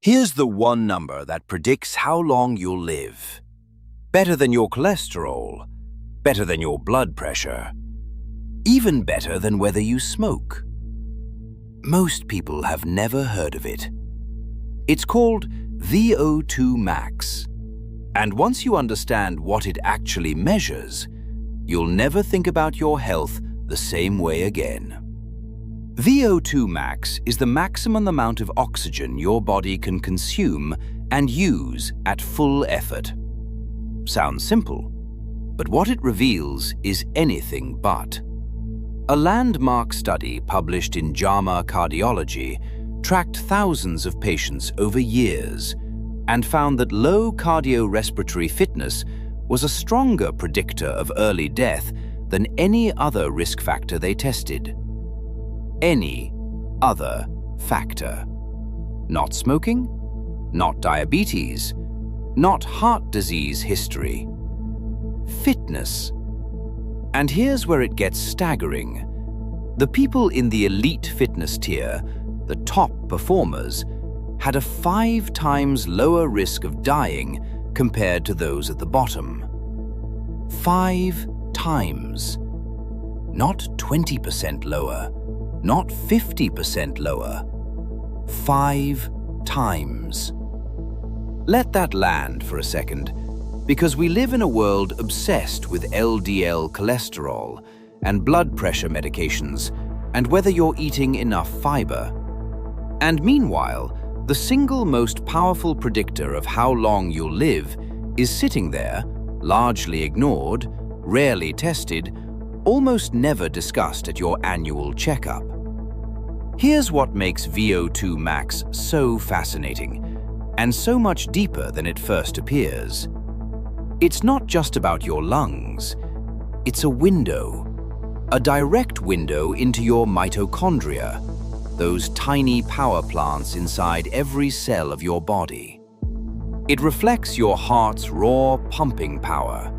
Here's the one number that predicts how long you'll live. Better than your cholesterol, better than your blood pressure, even better than whether you smoke. Most people have never heard of it. It's called VO2 max. And once you understand what it actually measures, you'll never think about your health the same way again. VO2 max is the maximum amount of oxygen your body can consume and use at full effort. Sounds simple, but what it reveals is anything but. A landmark study published in JAMA Cardiology tracked thousands of patients over years and found that low cardiorespiratory fitness was a stronger predictor of early death than any other risk factor they tested. Any other factor. Not smoking, not diabetes, not heart disease history. Fitness. And here's where it gets staggering. The people in the elite fitness tier, the top performers, had a 5 times lower risk of dying compared to those at the bottom. 5 times. Not 20% lower, not 50% lower. 5 times. Let that land for a second, because we live in a world obsessed with LDL cholesterol and blood pressure medications and whether you're eating enough fiber. And meanwhile, the single most powerful predictor of how long you'll live is sitting there, largely ignored, rarely tested, almost never discussed at your annual checkup. Here's what makes VO2 max so fascinating and so much deeper than it first appears. It's not just about your lungs. It's a window, a direct window into your mitochondria, those tiny power plants inside every cell of your body. It reflects your heart's raw pumping power,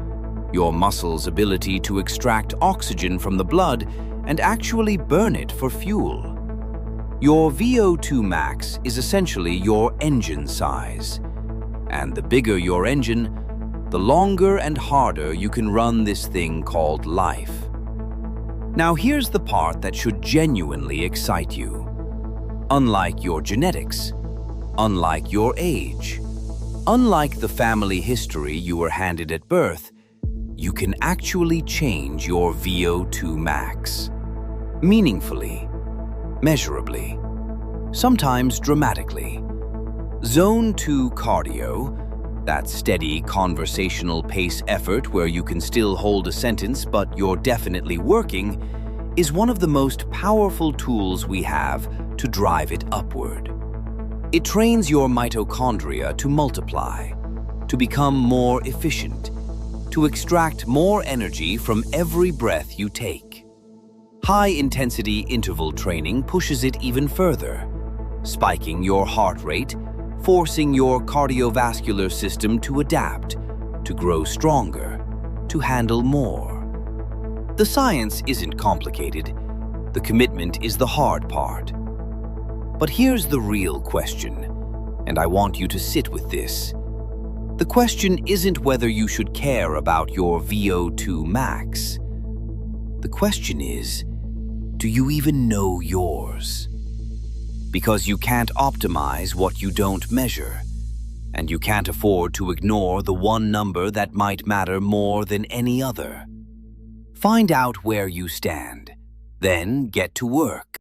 your muscles' ability to extract oxygen from the blood and actually burn it for fuel. Your VO2 max is essentially your engine size. And the bigger your engine, the longer and harder you can run this thing called life. Now here's the part that should genuinely excite you. Unlike your genetics, unlike your age, unlike the family history you were handed at birth, you can actually change your VO2 max. Meaningfully, measurably, sometimes dramatically. Zone 2 cardio, that steady conversational pace effort where you can still hold a sentence but you're definitely working, is one of the most powerful tools we have to drive it upward. It trains your mitochondria to multiply, to become more efficient, to extract more energy from every breath you take. High-intensity interval training pushes it even further, spiking your heart rate, forcing your cardiovascular system to adapt, to grow stronger, to handle more. The science isn't complicated. The commitment is the hard part. But here's the real question, and I want you to sit with this. The question isn't whether you should care about your VO2 max. The question is, do you even know yours? Because you can't optimize what you don't measure, and you can't afford to ignore the one number that might matter more than any other. Find out where you stand, then get to work.